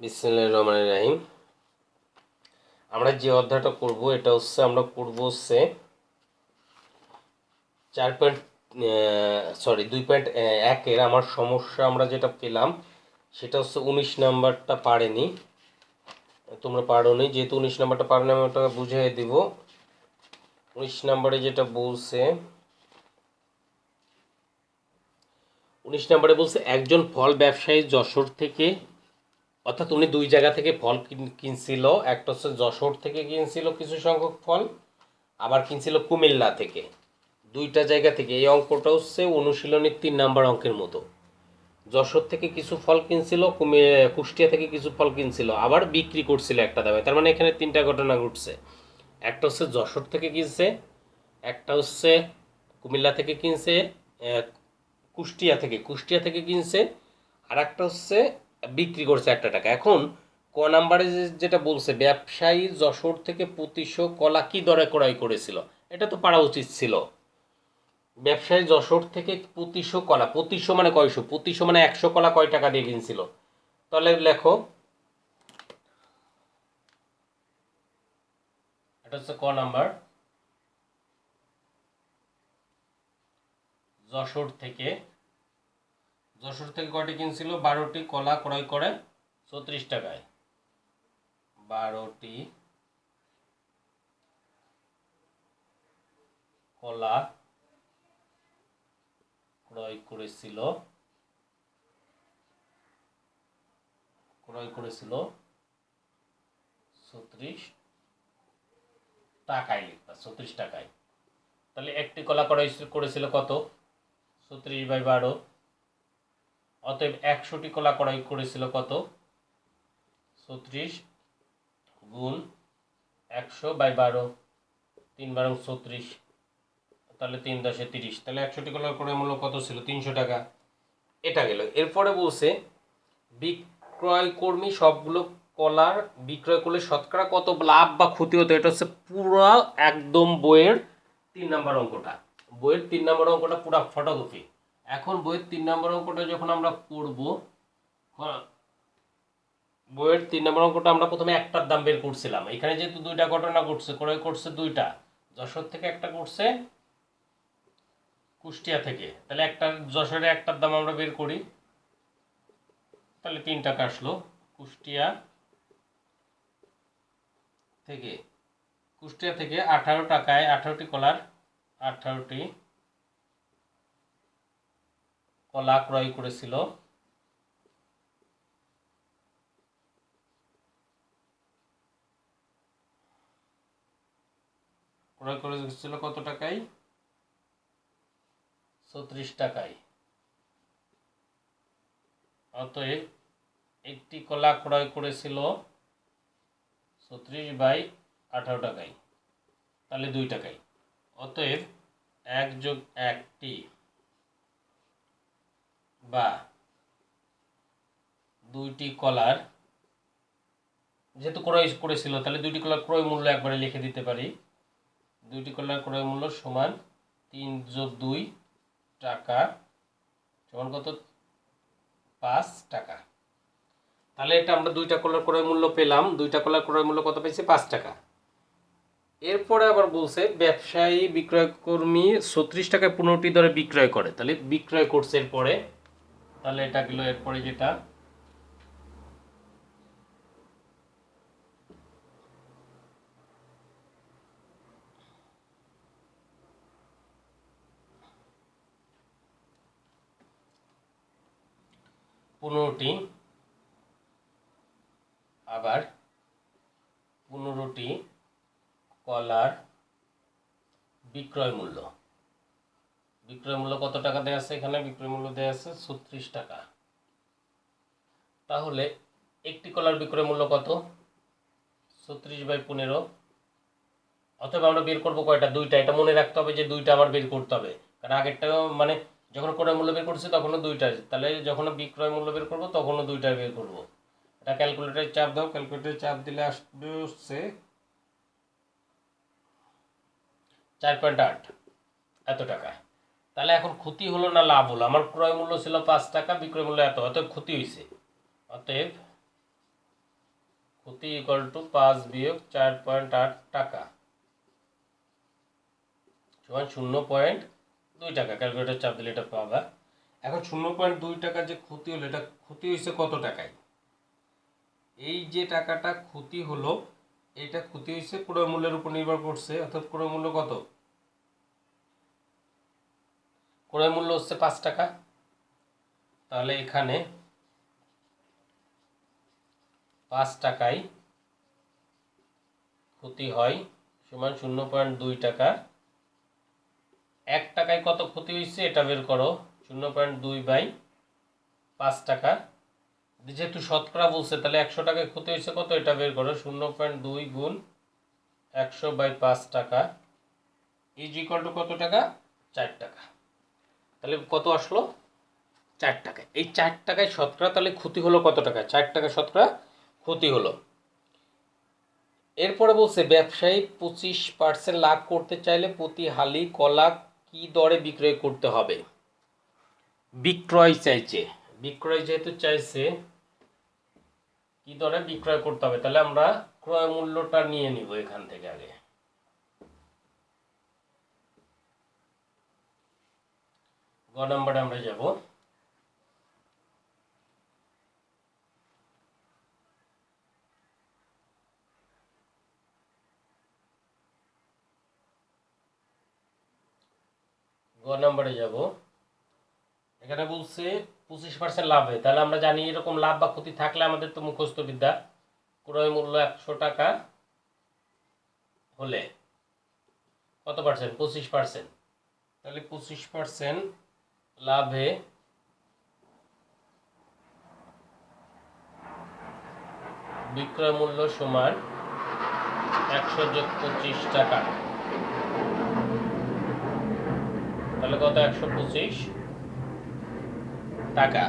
বিসমিল্লাহির রহমানির রহিম। আমরা যে অধ্যায়টা করব এটা হচ্ছে আমরা করব হচ্ছে 2.1 আমার সমস্যা আমরা যেটা পেলাম সেটা হচ্ছে 19 নাম্বারটা পারেনি, তোমরা পারোনি। যেহেতু 19 নাম্বারটা পারোনি আমি ওটা বুঝিয়ে দিব। 19 নাম্বারে যেটা বলছে, 19 নাম্বারে বলছে একজন ফল ব্যবসায়ী যশোর থেকে, অর্থাৎ উনি দুই জায়গা থেকে ফল কিনছিল। একটা হচ্ছে যশোর থেকে কিনছিল কিছু সংখ্যক ফল, আবার কিনছিল কুমিল্লা থেকে। দুইটা জায়গা থেকে। এই অঙ্কটা হচ্ছে অনুশীলনীর 3 নাম্বার অঙ্কের মতো। যশোর থেকে কিছু ফল কিনছিল, কুষ্টিয়া থেকে কিছু ফল কিনছিল, আবার বিক্রি করছিল একটা দামে। তার মানে এখানে 3টা ঘটনা ঘটছে। একটা হচ্ছে যশোর থেকে কিনছে, একটা হচ্ছে কুমিল্লা থেকে কিনছে, কুষ্টিয়া থেকে কিনছে, আর একটা হচ্ছে বিক্রি করছে একটা টাকা। এখন ক নাম্বারে যেটা বলছে ব্যবসায়ী যশোর থেকে 2500 কলা কি দরে ক্রয় করেছিল, এটা তো পারা উচিত ছিল। ব্যবসায়ী যশোর থেকে 2500 কলা, 2500 মানে কয়শো, 2500 মানে 100 কলা কয় টাকা দিয়ে কিনছিল। তাহলে লেখো, এটা হচ্ছে ক নাম্বার। যশোর থেকে কয়টি কিনছিল? 12টি কলা ক্রয় করে 34 টাকায়। 12টি কলা ক্রয় করেছিল 34 টাকায়, লিখবা 34 টাকায়। তাহলে একটি কলা ক্রয় করেছিল কত? 34/12। অতএব 100টি কলা ক্রয় করেছিল কত? 34 গুণ 100/12, 3 × 34, তাহলে 3 × 10 = 30। তাহলে 100টি কলার ক্রয় মূল্য কত ছিল? 300 টাকা। এটা গেল। এরপরে বলছে বিক্রয় কর্মী সবগুলো কলার বিক্রয় করলে শতকরা কত লাভ বা ক্ষতি হতো। এটা হচ্ছে পুরো একদম বইয়ের 3 নাম্বার অঙ্কটা। বইয়ের 3 নাম্বার অঙ্কটা পুরো ফটোকপি। এখন বইয়ের 3 নাম্বার অঙ্কটা যখন আমরা করব, বইয়ের 3 নাম্বার অঙ্কটা আমরা প্রথমে একটার দাম বের করছিলাম। এখানে যেহেতু দুইটা ঘটনা ঘটছে, ক্রয় করছে দুইটা, যশোর থেকে একটা করছে, কুষ্টিয়া থেকে। তাহলে একটা যশোরে একটার দাম আমরা বের করি, তাহলে 3 টাকা আসলো। কুষ্টিয়া থেকে 18 টাকায় 18টি কলার 18টি কলা ক্রয় করেছিল। ক্রয় করেছিল কত টাকায়? 34 টাকায়। অতএব একটি কলা ক্রয় করেছিল 34/18 টাকায়, তাহলে 2 টাকায়। অতএব 1 + 1টি বা 2টি কলার, যেহেতু ক্রয় করেছিল তাহলে 2টি কলার ক্রয় মূল্য একবারে লিখে দিতে পারি। 2টি কলার ক্রয় মূল্য সমান 3 + 2 টাকা, সমান কত? 5 টাকা। তাহলে এটা আমরা 2টা কলার ক্রয় মূল্য পেলাম। 2টা কলার ক্রয় মূল্য কত পেয়েছি? 5 টাকা। এরপরে আবার বলছে ব্যবসায়ী বিক্রয় কর্মী 36 টাকায় 15টি দরে বিক্রয় করে। তাহলে বিক্রয় করছে এরপরে, তাহলে এটা গেল। এরপরে যেটা আবার 15টি কলার বিক্রয় মূল্য কত টাকা দেওয়া আছে? এখানে বিক্রয় মূল্য দেওয়া আছে 36 টাকা। তাহলে একটি কলার বিক্রয় মূল্য কত? 36/15। অথবা আমরা বের করবো কয়টা? 2টা। এটা মনে রাখতে হবে যে 2টা আমার বের করতে হবে, কারণ আগেরটা মানে যখন ক্রয় মূল্য বের করছি তখনও 2টা, তাহলে যখন বিক্রয় মূল্য বের করবো তখনও 2টা বের করবো। এটা ক্যালকুলেটরে চাপ দাও। ক্যালকুলেটরে চাপ দিলে আসবে হচ্ছে 4.8 এত টাকা। তাহলে এখন ক্ষতি হলো না লাভ হলো? আমার ক্রয় মূল্য ছিল 5 টাকা, বিক্রয় মূল্য এত, অতএব ক্ষতি হয়েছে। অতএব ক্ষতি ইকুয়াল টু 5 বিয়োগ 4.8 টাকা সমান 0.2 টাকা। ক্যালকুলেটর চাপ দিলে এটা পাবা। এখন 0.2 টাকা যে ক্ষতি হলো, এটা ক্ষতি হয়েছে কত টাকায়? এই যে টাকাটা ক্ষতি হলো, এটা ক্ষতি হয়েছে ক্রয় মূল্যের উপর নির্ভর করছে, অর্থাৎ ক্রয় মূল্য কত? ক্রয় মূল্য হচ্ছে 5 টাকা। তাহলে এখানে 5 টাকায় ক্ষতি হয় সমান 0.2 টাকা। 1 টাকায় কত ক্ষতি হয়েছে এটা বের করো, 0.2/5 টাকা। যেহেতু শতকরা বলছে তাহলে 100 টাকায় ক্ষতি হয়েছে কত এটা বের করো, 0.2 গুণ 100/5 টাকা ইজ ইকুয়াল টু কত টাকা? 4 টাকা। তাহলে কত আসলো? 4 টাকা। এই 4 টাকায় শতকরা তাহলে ক্ষতি হলো কত টাকা? 4 টাকা শতকরা ক্ষতি হলো। এরপরে বলছে ব্যবসায়ী 25% লাভ করতে চাইলে প্রতি হালি কলা কি দরে বিক্রয় করতে হবে? বিক্রয় চাইছে, বিক্রয় যেহেতু চাইছে কি দরে বিক্রয় করতে হবে, তাহলে আমরা ক্রয় মূল্যটা নিয়ে নিব এখান থেকে। আগে গ নাম্বারে আমরা যাব। গ নাম্বারে যাব। এখানে বলছে 25% লাভ হয়, তাহলে আমরা জানি এরকম লাভ বা ক্ষতি থাকলে আমাদের তো মুখস্থ বিদ্যা, ক্রয় মূল্য 100 টাকা হলে কত পার্সেন্ট? 25%। তাহলে 25% লাভে বিক্রয় মূল্য সমান 100 যোগ 25 টাকা। তাহলে কত? 125 টাকা।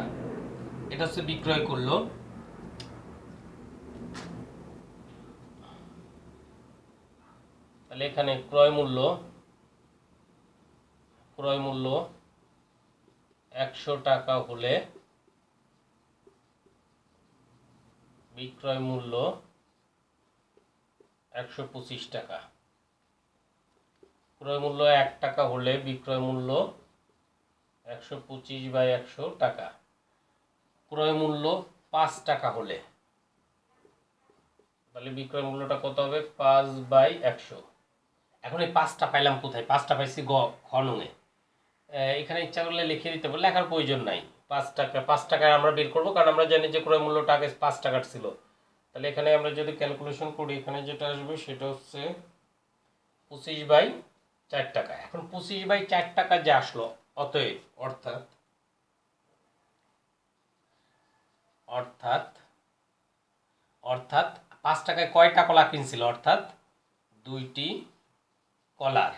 এটা হচ্ছে বিক্রয় করলো। তাহলে এখানে ক্রয় মূল্য 100 টাকা হলে বিক্রয় মূল্য 125 টাকা। ক্রয় মূল্য 1 টাকা হলে বিক্রয় মূল্য 125/100 টাকা। ক্রয় মূল্য 5 টাকা হলে তাহলে বিক্রয় মূল্যটা কত হবে? 5/100। এখন এই 5টা পাইলাম কোথায়? 5টা পাইছি খ নঙে। এখানে ইচ্ছা করলে লিখে দিতে পারলে, লেখার প্রয়োজন নাই। 5 টাকা, 5 টাকায় আমরা বের করবো, কারণ আমরা জানি যে ক্রয় মূল্যটা আগে 5 টাকার ছিল। তাহলে এখানে আমরা যদি ক্যালকুলেশন করি, এখানে যেটা আসবে সেটা হচ্ছে 25/4 টাকা। এখন 25/4 টাকা যে আসলো, অতএব অর্থাৎ অর্থাৎ অর্থাৎ 5 টাকায় কয়টা কলা কিনছিল? অর্থাৎ 2টি কলার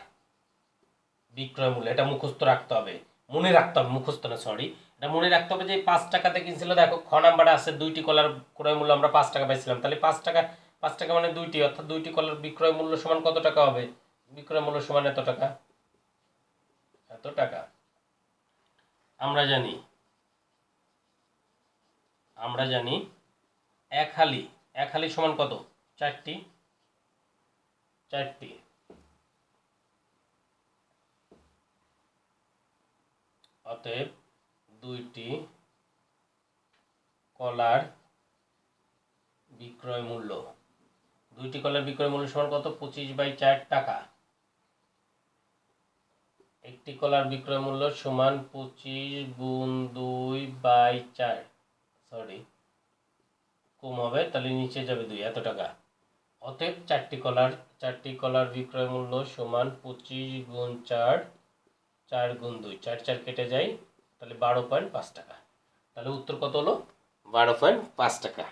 বিক্রয় মূল্য। এটা মুখস্থ রাখতে হবে, মনে রাখতে হবে, মুখস্থ না, সরি, এটা মনে রাখতে হবে যে 5 টাকাতে কিনছিল। দেখো খ নাম্বারে আছে 2টি কলার ক্রয় মূল্য আমরা 5 টাকা পাইছিলাম। তাহলে 5 টাকা মানে 2টি, অর্থাৎ 2টি কলার বিক্রয় মূল্য সমান কত টাকা হবে? বিক্রয় মূল্য সমান এত টাকা। এত টাকা আমরা জানি এক হালি সমান কত? 4টি। অতএব 2টি কলার বিক্রয় মূল্য সমান কত? 25/4 টাকা। একটি কলার বিক্রয় মূল্য সমান 25 গুণ 2/4, সরি কম হবে, তাহলে নিচে যাবে 2, এত টাকা। অতএব 4টি কলার বিক্রয় মূল্য সমান 25 গুণ 4, 4 গুণ 2, 4 4 কেটে যায়, তাহলে 12.5 টাকা। তাহলে উত্তর কত হলো? 12.5 টাকা।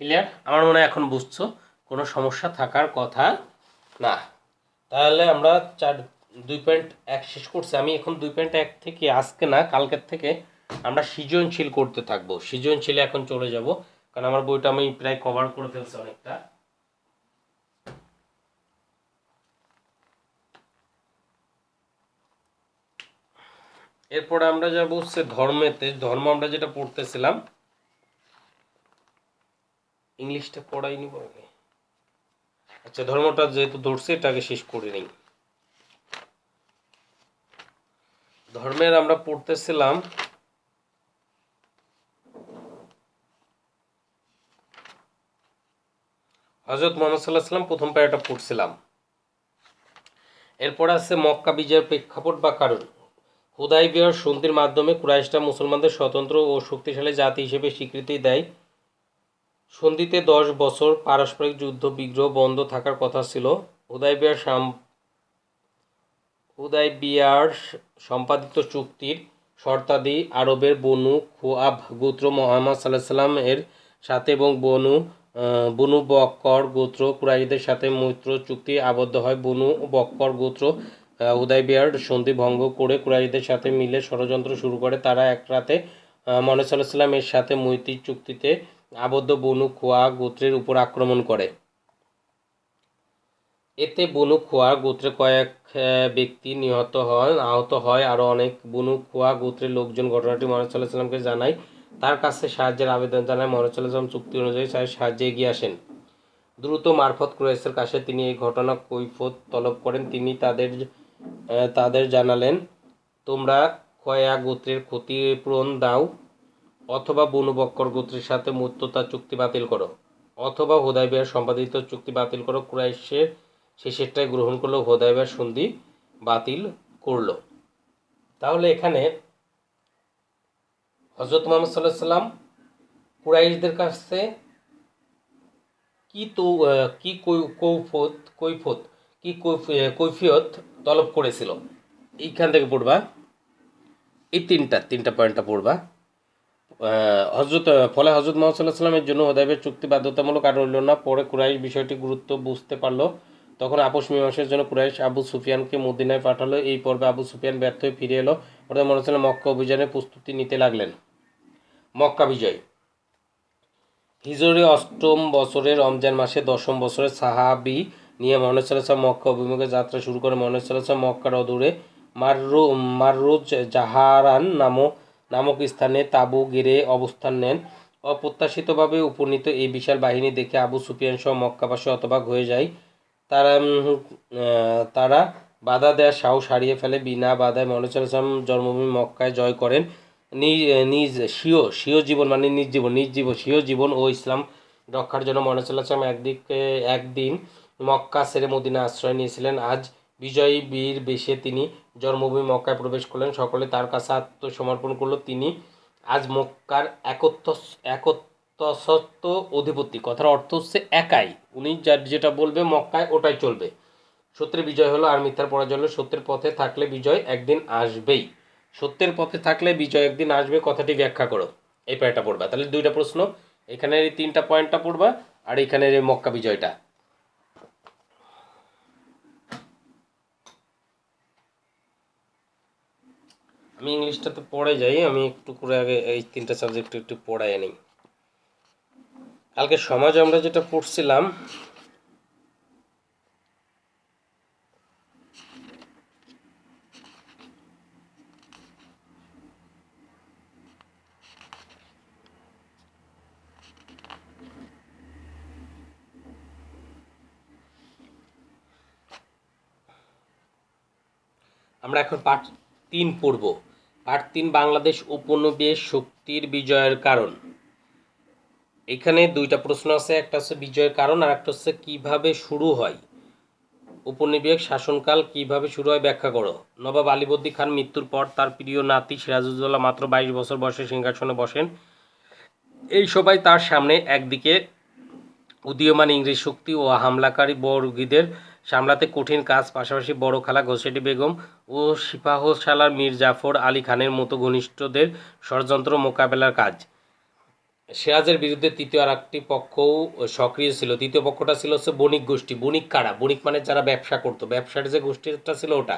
ক্লিয়ার? আমার মনে হয় এখন বুঝছো, কোনো সমস্যা থাকার কথা না। তাহলে আমরা 2.1 শেষ করছি। আমি এখন 2.1 থেকে আজকে না কালকের থেকে আমরা সৃজনশীল করতে থাকবো। সৃজনশীলে এখন চলে যাব, কারণ আমার বইটা আমি প্রায় কভার করে ফেলছি অনেকটা। এরপরে আমরা যাব হচ্ছে ধর্মেতে। ধর্ম আমরা যেটা পড়তেছিলাম, ইংলিশটা পড়াইনি বলে। আচ্ছা, ধর্মটা যেহেতু ধরছে এটাকে শেষ করে নিই। ধর্মের আমরা পড়তেছিলাম হযরত মুহাম্মদ সাল্লাল্লাহু আলাইহি ওয়াসাল্লাম প্রথম প্যারাটা পড়ছিলাম। এরপর আছে মক্কা বিজয়ের প্রেক্ষাপট বা কারণ। হুদায়বিয়ার সন্ধির মাধ্যমে কুরাইশরা মুসলমানদের স্বতন্ত্র ও শক্তিশালী জাতি হিসেবে স্বীকৃতি দেয়। সন্ধিতে 10 বছর পারস্পরিক যুদ্ধ বিগ্রহ বন্ধ থাকার কথা ছিল। হুদায়বিয়ার সম্পাদিত চুক্তির শর্তাদি আরবের বনু খুআব গোত্র মুহাম্মদ সাল্লাল্লাহু আলাইহি ওয়াসাল্লাম এর সাথে এবং বনু বক্কর গোত্র কুরাইশদের সাথে মৈত্র চুক্তি আবদ্ধ হয়। বনু বক্কর গোত্র হুদায়বিয়ার সন্ধি ভঙ্গ করে কুরাইশদের সাথে মিলে ষড়যন্ত্র শুরু করে। তারা এক রাতে মুহাম্মদ সাল্লাল্লাহু আলাইহি ওয়াসাল্লাম এর সাথে মৈত্রী চুক্তিতে আবদ্ধ বনু খুয়া গোত্রের উপর আক্রমণ করে। এতে বনু খুয়া গোত্রে কয়েক ব্যক্তি আহত হয়। আরও অনেক বনু খুয়া গোত্রের লোকজন ঘটনাটি মুহাম্মদ সাল্লাল্লাহু আলাইহি ওয়াসাল্লামকে জানায়। তার কাছে সাহায্যের আবেদন জানায়। মুহাম্মদ সাল্লাল্লাহু আলাইহি ওয়াসাল্লাম চুক্তি অনুযায়ী তার সাহায্যে এগিয়ে আসেন। দ্রুত মারফত কুরাইশের কাছে তিনি এই ঘটনা কৈফিয়ত তলব করেন। তিনি তাদের জানালেন, তোমরা খয়া গোত্রের ক্ষতিপূরণ দাও, অথবা বনু বক্কর গোত্রের সাথে মৈত্রতা চুক্তি বাতিল করো, অথবা হুদায়বিয়ার সম্পাদিত চুক্তি বাতিল করো। কুরাইশের শেষেরটাই গ্রহণ করলো, হুদায়বিয়ার সন্ধি বাতিল করলো। তাহলে এখানে হযরত মুহাম্মদ সাল্লাল্লাহু আলাইহি ওয়াসাল্লাম কুরাইশদের কাছে কি কৈফিয়ত তলব করেছিল, এইখান থেকে পড়বা। এই তিনটা পয়েন্টটা পড়বা। ফলে হযরত মুহাম্মদ সাল্লাল্লাহু আলাইহি ওয়াসাল্লামের জন্য হুদায়বিয়ার চুক্তি বাধ্যতামূলক আর রইল না। পরে কুরাইশ বিষয়টি গুরুত্ব বুঝতে পারল। তখন আপোষ মীমাংসার জন্য কুরাইশ আবু সুফিয়ানকে মদিনায় পাঠালো। এই পর্বে আবু সুফিয়ান ব্যর্থ হয়ে ফিরে এলো। অর্থাৎ মুহাম্মদ সাল্লাল্লাহু আলাইহি ওয়াসাল্লাম মক্কা অভিযানের প্রস্তুতি নিতে লাগলেন। মক্কা বিজয়। হিজরি 8ম বছরে রমজান মাসে 10ম বছরের সাহাবী নিয়ে মুহাম্মদ সাল্লাল্লাহু আলাইহি ওয়াসাল্লাম মক্কা অভিমুখে যাত্রা শুরু করেন। মুহাম্মদ সাল্লাল্লাহু আলাইহি ওয়াসাল্লাম মক্কার অদূরে মাররুজ জাহারান নামক স্থানে তাঁবু গেড়ে অবস্থান নেন। অপ্রত্যাশিতভাবে উপনীত এই বিশাল বাহিনী দেখে আবু সুফিয়ান সহ মক্কাবাসী হতবাক হয়ে যায়। তারা বাধা দেওয়ার সাহস হারিয়ে ফেলে। বিনা বাধায় মুহাম্মদ সাল্লাল্লাহু আলাইহি ওয়াসাল্লাম জন্মভূমি মক্কায় জয় করেন। স্বীয় জীবন ও ইসলাম রক্ষার জন্য মুহাম্মদ সাল্লাল্লাহু আলাইহি ওয়াসাল্লাম একদিন মক্কা ছেড়ে মদিনা আশ্রয় নিয়েছিলেন। আজ বিজয়ী বীর বেশে তিনি জন্মভূমি মক্কায় প্রবেশ করলেন। সকলে তার কাছে আত্মসমর্পণ করল। তিনি আজ মক্কার একচ্ছত্ব অধিপতি। কথার অর্থ হচ্ছে একাই, উনি যেটা বলবে মক্কায় ওটাই চলবে। সত্যের বিজয় হলো আর মিথ্যার পরাজয় হলো। সত্যের পথে থাকলে বিজয় একদিন আসবেই। সত্যের পথে থাকলে বিজয় একদিন আসবে, কথাটি ব্যাখ্যা করো। এই প্যারাটা পড়বা। তাহলে দুইটা প্রশ্ন, এখানে এই তিনটা পয়েন্টটা পড়বা আর এখানের এই মক্কা বিজয়টা। আমি ইংলিশটা তো পড়ে যাই, আমি একটু করে আগে এই তিনটা সাবজেক্ট একটু পড়াই নিই। কালকে সমাজ আমরা যেটা পড়ছিলাম, আমরা এখন পার্ট 3 পড়ব। পার্ট 3 বাংলাদেশ উপনিবেশ শক্তির বিজয়ের কারণ। এখানে দুইটা প্রশ্ন আছে, একটা হচ্ছে বিজয়ের কারণ আর একটা হচ্ছে কিভাবে শুরু হয়। উপনিবেশ শাসনকাল কিভাবে শুরু হয় ব্যাখ্যা করো। নবাব আলীবর্দী খান মৃত্যুর পর তার প্রিয় নাতি সিরাজউদ্দৌলা মাত্র 22 বছর বয়সে সিংহাসনে বসেন। এই সবাই তার সামনে একদিকে উদীয়মান ইংরেজ শক্তি ও হামলাকারী বর্গীদের সামলাতে কঠিন কাজ, পাশাপাশি বড় খালা ঘোষেটি বেগম ও সিপাহসালার মীর জাফর আলী খানের মতো ঘনিষ্ঠদের ষড়যন্ত্র মোকাবেলার কাজ। সিরাজের বিরুদ্ধে তৃতীয় আর একটি পক্ষও সক্রিয় ছিল। তৃতীয় পক্ষটা ছিল হচ্ছে বণিক গোষ্ঠী। বণিক কারা? বণিক মানে যারা ব্যবসা করতো, ব্যবসার যে গোষ্ঠীটা ছিল ওটা।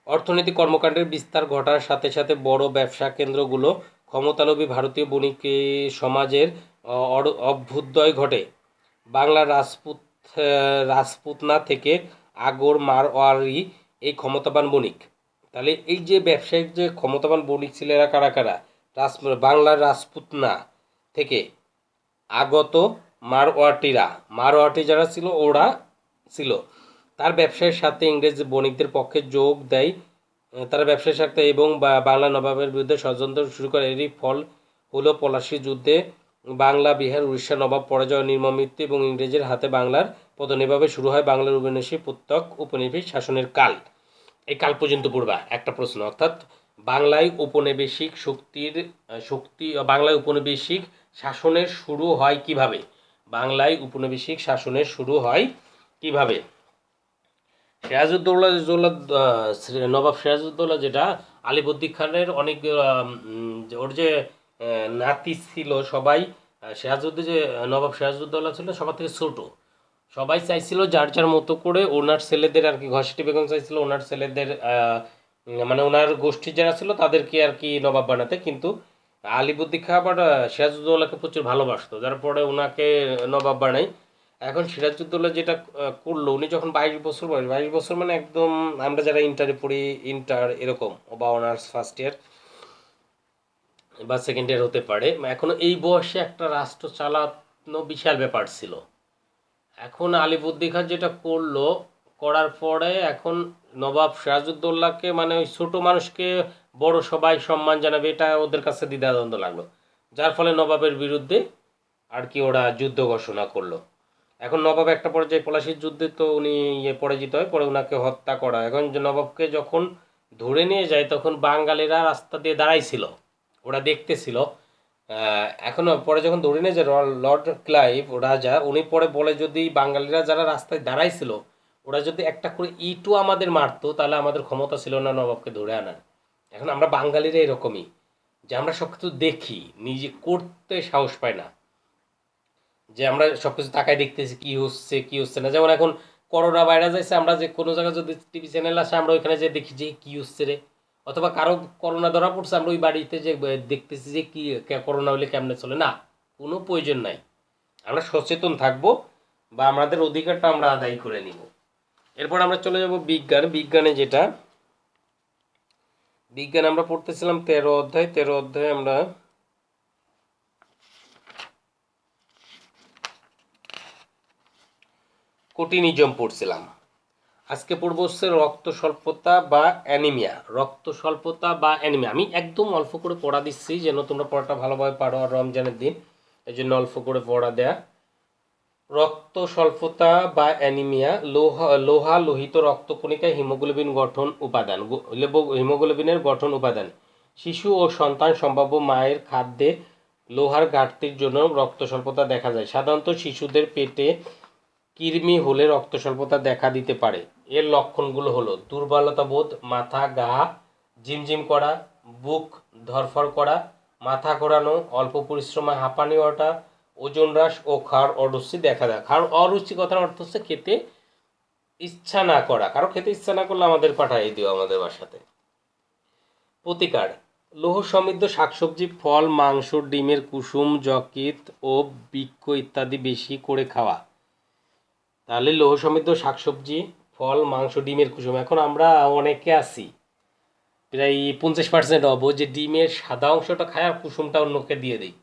অর্থনৈতিক কর্মকাণ্ডের বিস্তার ঘটার সাথে সাথে বড় ব্যবসা কেন্দ্রগুলো ক্ষমতালোভী ভারতীয় বণিক সমাজের অভ্যুদয় ঘটে। বাংলার রাজপুতনা থেকে আগর মারওয়ারি এই ক্ষমতাবান বণিক। তাহলে এই যে ব্যবসায়িক যে ক্ষমতাবান বণিক ছিল এরা কারা কারা? বাংলার রাজপুতনা থেকে আগত মারওয়াটি যারা ছিল ওরা ছিল তার ব্যবসায়ের সাথে ইংরেজ বণিকদের পক্ষে যোগ দেয়। তারা ব্যবসায়ের সাথে এবং বাংলা নবাবের বিরুদ্ধে ষড়যন্ত্র শুরু করে। এরই ফল হলো পলাশী যুদ্ধে বাংলা, বিহার, উড়িষ্যা নবাব পরাজয়, নির্মম মৃত্যু এবং ইংরেজের হাতে বাংলার পতন। এভাবে শুরু হয় বাংলার উপনিবেশিক প্রত্যক উপনিবেশ শাসনের কাল। এই কাল পর্যন্ত পড়বা একটা প্রশ্ন, অর্থাৎ বাংলায় ঔপনিবেশিক বাংলায় উপনিবেশিক শাসনের শুরু হয় কিভাবে? বাংলায় উপনিবেশিক শাসনের শুরু হয় কিভাবে? সিরাজউদ্দৌলা নবাব সিরাজউদ্দৌলা যেটা আলিবর্দী খানের অনেক ওর যে নাতি ছিল সবাই, নবাব সিরাজউদ্দৌলা ছিল সবার থেকে ছোট। সবাই চাইছিল যার যার মতো করে ওনার ছেলেদের আর কি, ঘসেটি বেগম চাইছিল ওনার ছেলেদের মানে ওনার গোষ্ঠী যারা ছিল তাদেরকে আর কি নবাব বানাতে, কিন্তু আলিবর্দী খাঁ আবার সিরাজউদ্দৌলাকে প্রচুর ভালোবাসতো, যার পরে ওনাকে নবাব বানাই। এখন সিরাজউদ্দৌলা যেটা করলো, উনি যখন 22 বছর বয়স, 22 বছর মানে একদম আমরা যারা ইন্টারে পড়ি, ইন্টার এরকম বা অনার্স ফার্স্ট ইয়ার বা সেকেন্ড ইয়ার হতে পারে, এখনো এই বয়সে একটা রাষ্ট্র চালানো বিশাল ব্যাপার ছিল। এখন আলিবর্দী খাঁ যেটা করলো, করার পরে এখন নবাব সিরাজউদ্দৌলাকে মানে ওই ছোটো মানুষকে বড় সবাই সম্মান জানাবে, এটা ওদের কাছে দ্বিধাদ্বন্দ্ব লাগলো, যার ফলে নবাবের বিরুদ্ধে আর কি ওরা যুদ্ধ ঘোষণা করলো। এখন নবাব একটা পর্যায়ে পলাশীর যুদ্ধে তো উনি পরাজিত হয়, পরে ওনাকে হত্যা করা। এখন যে নবাবকে যখন ধরে নিয়ে যায় তখন বাঙালিরা রাস্তা দিয়ে দাঁড়াইছিল, ওরা দেখতেছিল। এখনও পরে যখন ধরে নিয়ে যায় লর্ড ক্লাইভ ও রাজা, উনি পরে বলে যদি বাঙালিরা যারা রাস্তায় দাঁড়াইছিল ওরা যদি একটা করে ইটও আমাদের মারতো তাহলে আমাদের ক্ষমতা ছিল না নবাবকে ধরে আনার। এখন আমরা বাঙালিরা এরকমই, যে আমরা সব কিছু দেখি, নিজে করতে সাহস পাই না, যে আমরা সব কিছু তাকায় দেখতেছি কি হচ্ছে কি হচ্ছে না। যেমন এখন করোনা ভাইরাস আছে, আমরা যে কোনো জায়গায় যদি টিভি চ্যানেল আসে আমরা ওইখানে যে দেখি যে কি হচ্ছে রে, অথবা কারো করোনা ধরা পড়ছে আমরা ওই বাড়িতে যে দেখতেছি যে কি করোনা হলে কেমনে চলে, না, কোনো প্রয়োজন নাই। আমরা সচেতন থাকবো বা আমাদের অধিকারটা আমরা আদায় করে নিব। এরপর আমরা চলে যাব বিজ্ঞানে যেটা বিজ্ঞান আমরা পড়তেছিলাম 13 অধ্যায়। 13 অধ্যায়ে আমরা কোটিনিজম পড়ছিলাম। আজকে পড়বো হচ্ছে রক্ত স্বল্পতা বা অ্যানিমিয়া। আমি একদম অল্প করে পড়া দিচ্ছি যেন তোমরা পড়াটা ভালোভাবে পারো, আর রমজানের দিন এই জন্য অল্প করে পড়া দেয়া। রক্ত স্বল্পতা বা অ্যানিমিয়া লোহা লোহিত রক্তকণিকা হিমোগ্লোবিন গঠন উপাদান। হিমোগ্লোবিনের গঠন উপাদান। শিশু ও সন্তান সম্ভাব্য মায়ের খাদ্যে লোহার ঘাটতির জন্য রক্ত স্বল্পতা দেখা যায়। সাধারণত শিশুদের পেটে কৃমি হলে রক্ত স্বল্পতা দেখা দিতে পারে। এর লক্ষণগুলো হলো দুর্বলতা বোধ, মাথা গা ঝিমঝিম করা, বুক ধরফর করা, মাথা ঘোরানো, অল্প পরিশ্রমে হাঁপানি ওঠা, ওজন হ্রাস ও খাওয়ার অরুচি দেখা দেয়। খাওয়ার অরুচি কথার অর্থ হচ্ছে খেতে ইচ্ছা না করা, কারো খেতে ইচ্ছা না করলে আমাদের পাঠাই দিও আমাদের বাসাতে। প্রতিকার: লৌহ সমৃদ্ধ শাকসবজি, ফল, মাংস, ডিমের কুসুম, যকৃৎ ও বৃক্ষ ইত্যাদি বেশি করে খাওয়া। তাহলে লৌহ সমৃদ্ধ শাকসবজি, ফল, মাংস, ডিমের কুসুম। এখন আমরা অনেকে আছি প্রায় 50% হবো যে ডিমের সাদা অংশটা খায় আর কুসুমটা অন্যকে দিয়ে দিই।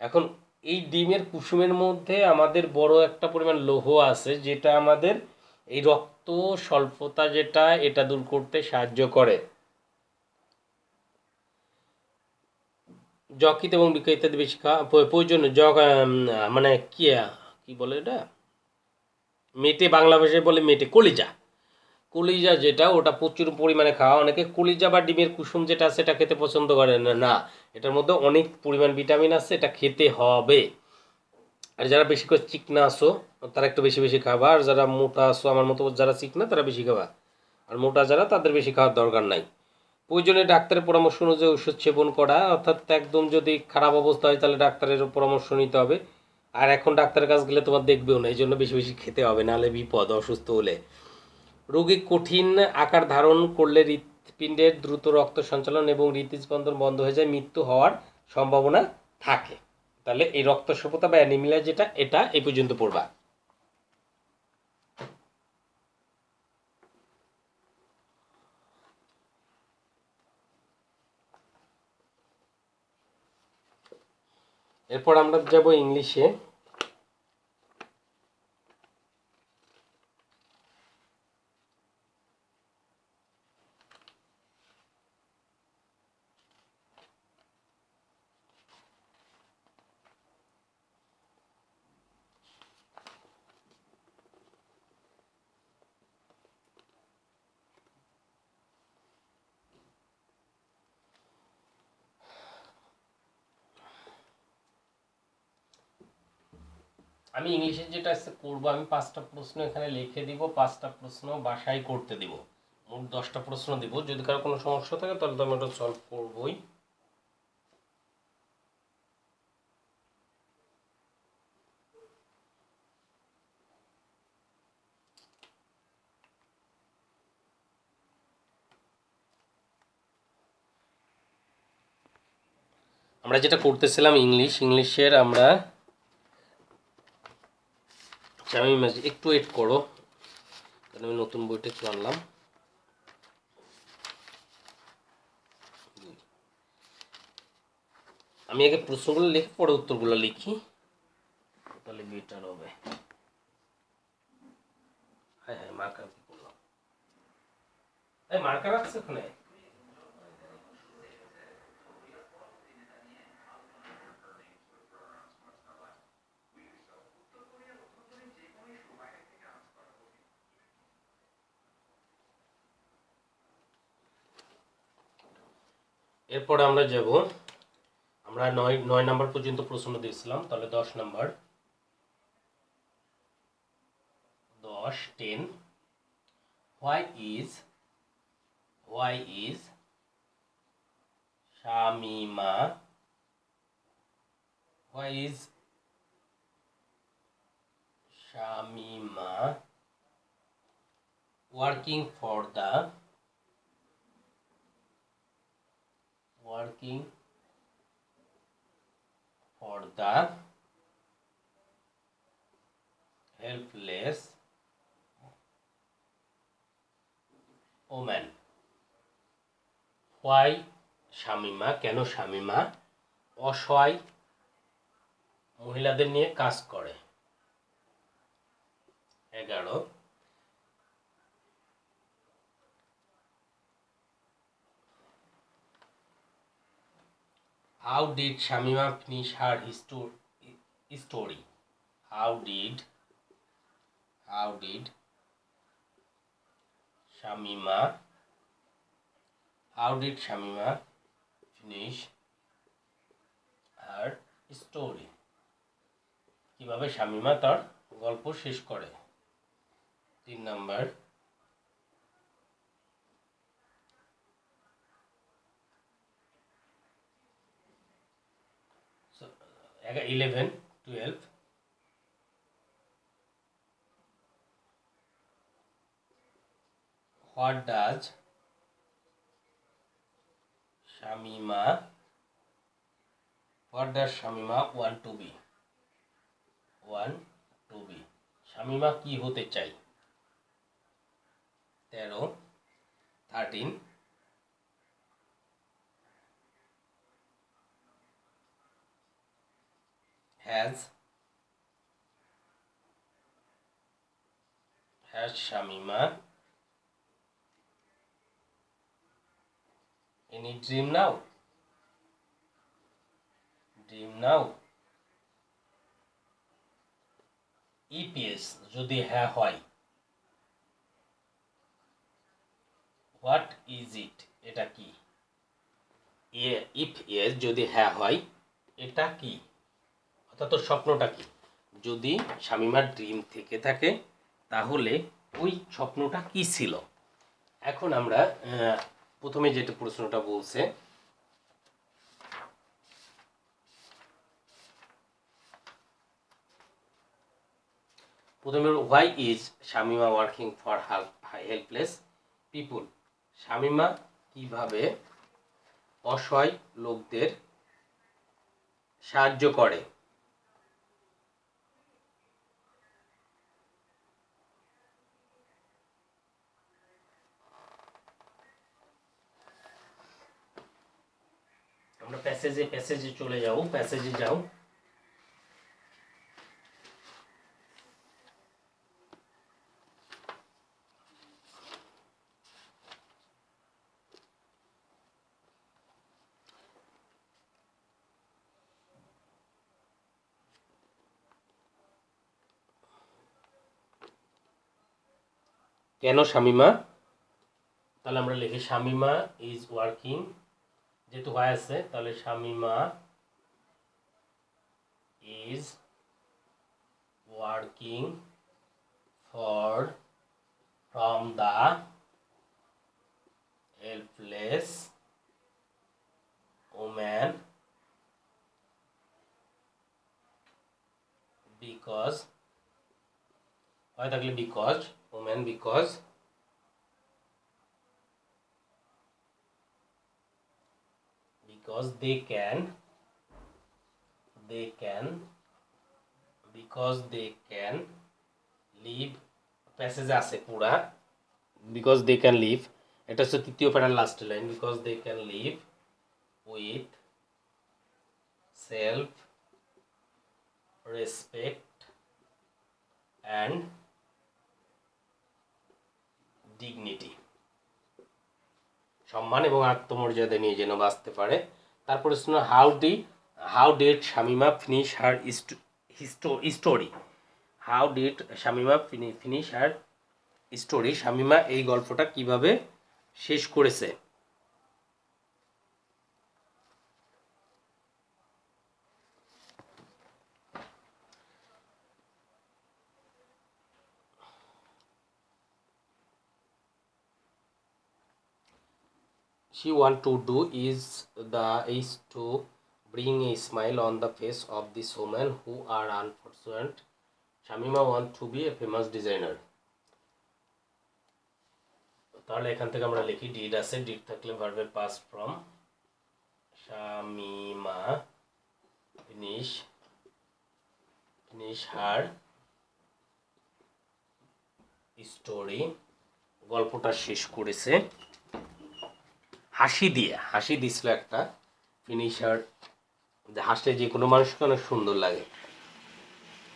এখন এই ডিমের কুসুমের মধ্যে আমাদের বড় একটা পরিমাণ লৌহ আছে, যেটা আমাদের এই রক্ত স্বল্পতা যেটা এটা দূর করতে সাহায্য করে। যকৃৎ এবং বৃক্ক ইত্যাদি বেশি খাওয়া প্রয়োজন। মানে কি কি বলে এটা, মেটে, বাংলা ভাষায় বলে মেটে, কলিজা। কলিজা যেটা ওটা প্রচুর পরিমাণে খাওয়া। অনেকে কলিজা বা ডিমের কুসুম যেটা আছে এটা খেতে পছন্দ করে না, না, এটার মধ্যে অনেক পরিমাণ ভিটামিন আছে, এটা খেতে হবে। আর যারা বেশি করে চিকনা আসো তারা একটু বেশি বেশি খাবা, আর যারা মোটা আসো আমার মতো যারা চিকনা তারা বেশি খাবা, আর মোটা যারা তাদের বেশি খাওয়ার দরকার নাই। প্রয়োজনে ডাক্তারের পরামর্শ অনুযায়ী ওষুধ সেবন করা, অর্থাৎ একদম যদি খারাপ অবস্থা হয় তাহলে ডাক্তারের পরামর্শ নিতে হবে। আর এখন ডাক্তারের কাছে গেলে তোমার দেখবেও না, এই জন্য বেশি বেশি খেতে হবে, নাহলে বিপদ অসুস্থ হলে। রোগী কঠিন আকার ধারণ করলে হৃৎপিণ্ডের দ্রুত রক্ত সঞ্চালন এবং হৃদস্পন্দন বন্ধ হয়ে যায়, মৃত্যু হওয়ার সম্ভাবনা থাকে। তাহলে এই রক্ত স্বল্পতা বা অ্যানিমিয়া যেটা এটা এই পর্যন্ত পড়বা। এরপর আমরা যাব ইংলিশে। আমি ইংলিশে যেটা করবো, আমি 5টা প্রশ্ন এখানে লিখে দিব, 5টা প্রশ্ন বাসায় করতে দিব, মোট 10টা প্রশ্ন দিব। যদি কারো কোনো সমস্যা থাকে তাহলে তো আমি ওটা সলভ করবোই। আমরা যেটা করতেছিলাম ইংলিশের আমরা আমি একটু ওয়েট করো, কারণ আমি নতুন বইটা একটু আনলাম। আমি আগে প্রশ্নগুলো লিখে পরে উত্তরগুলো লিখি, তাহলে বেটার হবে। হ্যাঁ হ্যাঁ, মার্কার কি করলাম, এই মার্কার আছে ওখানে। এরপরে আমরা যাব, আমরা 9 নাম্বার পর্যন্ত প্রশ্ন দিয়েছিলাম, তাহলে 10 number, 10 why is Shamima why is Shamima working for the helpless woman. Why Shamima, কেন শামিমা অসহায় মহিলাদের নিয়ে কাজ করে। 11 How did Shamima finish her story? How did Shamima finish her story? কিভাবে শামিমা তার গল্প শেষ করে। 3 number, so 11, 12 What does Shamima want to be? Shamima কি হতে চাই। 13 Has Shamima any dream now? If yes, যদি হ্যাঁ হয়, what is it, এটা কি। if yes, যদি হ্যাঁ হয়, এটা কি, অর্থাৎ স্বপ্নটা কি। যদি শামিমার ড্রিম থেকে থাকে তাহলে ওই স্বপ্নটা কি ছিল। এখন আমরা প্রথমে যেটা প্রশ্নটা বলছে, প্রথমে why is Shamima working for helpless people, Shamima কিভাবে অসহায় লোকদের সাহায্য করে। আমরা প্যাসেজে চলে যাও, প্যাসেজে যাও। কেন শামিমা, তাহলে আমরা লিখি শামিমা ইজ ওয়ার্কিং, যেহেতু হয় আছে তাহলে Shamima is working from the helpless woman because they can live প্যাসেজে আছে পুরা because they can live এটা হচ্ছে তৃতীয় প্যারার last line because they can live with self respect and dignity সম্মান এবং আত্মমর্যাদা নিয়ে যেন বাঁচতে পারে। তারপরে শুনো how did Shamima finish her story how did Shamima finish her story Shamima এই গল্পটা কিভাবে শেষ করেছে। She want to do is to bring a smile on the face of these women who are unfortunate. Shamima want to be a famous designer. তাহলে এখান থেকে আমরা লিখি ডিড আছে, ডিড থাকলে ভার্বের past form. Shamima finish her story গল্পটা শেষ করেছে হাসি দিছিল একটা ফিনিশার, হাসলে যে কোনো মানুষকে অনেক সুন্দর লাগে।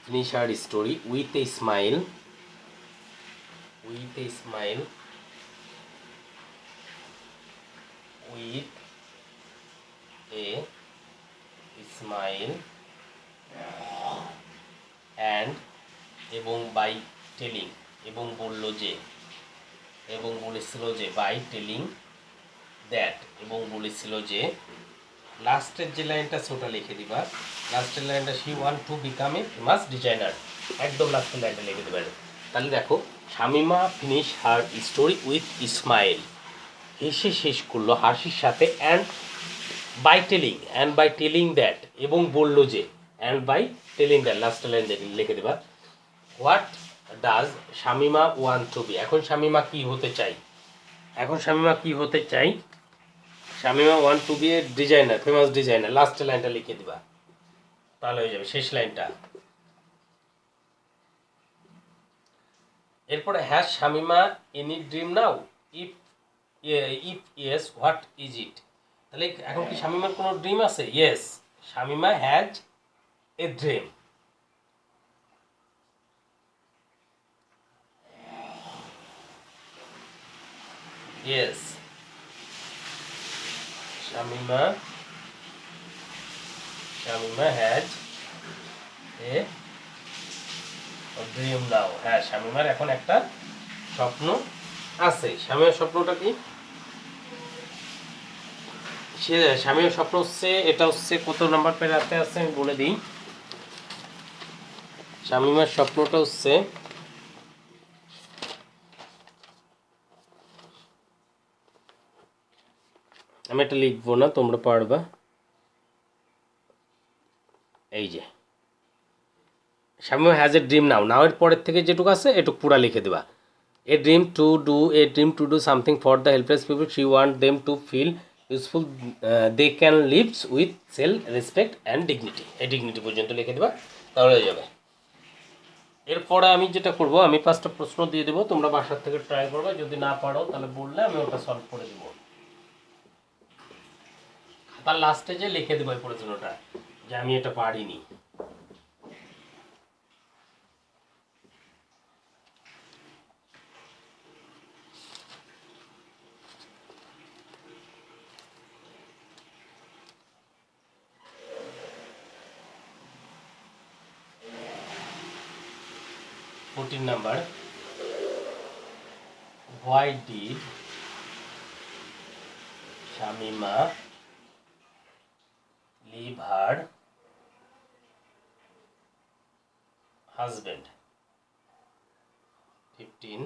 Finisher story with a smile with a smile and এবং বাই টেলিং এবং বলেছিল যে বাই টেলিং দ্যাট এবং বলেছিল যে লাস্টের যে লাইনটা ওটা লিখে দিবা। লাস্টের লাইনটা she want to become a famous designer, একদম লাস্টের লাইনটা লিখে দেবে। তাহলে দেখো Shamima finish her story with smile, হেসে শেষ করলো হাসির সাথে, অ্যান্ড বাই টেলিং দ্যাট এবং বললো যে, অ্যান্ড বাই টেলিং দ্যাট লাস্টের লাইন লিখে দেবা। What does Shamima want to be, এখন শামিমা কি হতে চাই, Shamima want to be a designer, famous designer, লাস্টের লাইনটা লিখে দিবা, তাহলে হয়ে যাবে শেষ লাইনটা। এরপরে has Shamima any dream now, if yes what is it, তাহলে এখন কি শামিমার কোনো ড্রিম আছে? Yes, Shamima has a dream. Yes, Shamima has a dream now, হ্যাঁ শামিমার এখন একটা স্বপ্ন আছে। শামিমার স্বপ্নটা কি? শামিমার স্বপ্ন হচ্ছে, এটা হচ্ছে কত নাম্বার প্যারাতে আছে আমি বলে দিই। শামিমার স্বপ্নটা হচ্ছে আমি এটা লিখবো না, তোমরা পারবা। এই যে Shamima has a dream now এর পরের থেকে যেটুকু আছে এটুকু পুরা লিখে দেবা। A dream to do something for the helpless people, she want them to feel useful, they can lives with self respect and dignity, এই ডিগনিটি পর্যন্ত লিখে দেবা, তাহলে হয়ে যাবে। এরপরে আমি যেটা করব, আমি 5টা প্রশ্ন দিয়ে দেবো, তোমরা বাসার থেকে ট্রাই করবে, যদি না পারো তাহলে বললে আমি ওটা সলভ করে দেবো। তার লাস্টে যে লিখে দেবো এই প্রশ্নটা যে আমি এটা পারিনি। Number, why did Shamima leave her husband. 15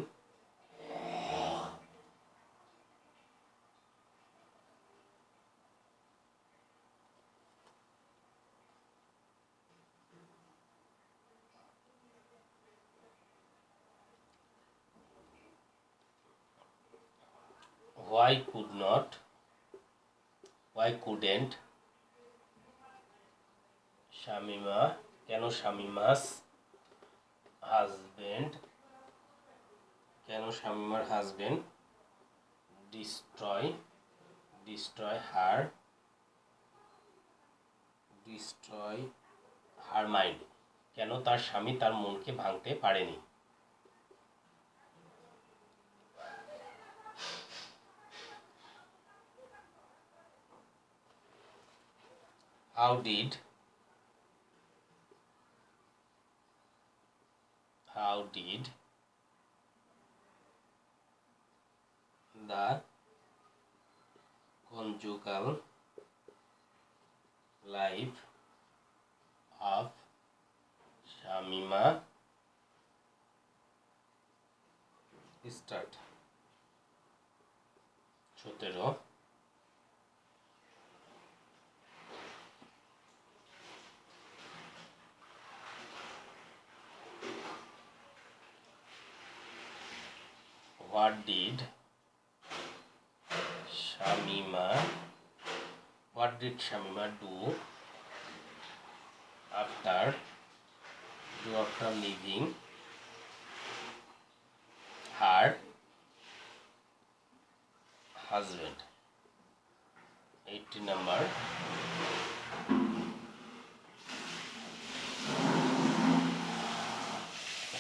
why couldn't Shamima, কেন শামিমার হাজবেন্ড destroy her mind, কেন তার স্বামী তার মনকে ভাঙতে পারেনি। How did the conjugal life of Shamima start? 17 What did Shamima do after leaving her husband? 18 number.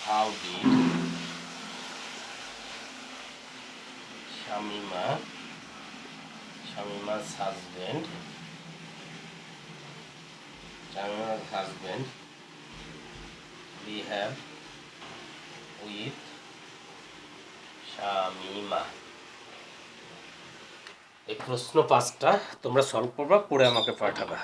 How did Shamima's husband behave with Shamima? এই প্রশ্ন 5টা তোমরা সলভ করবা, পড়ে আমাকে পাঠাবা।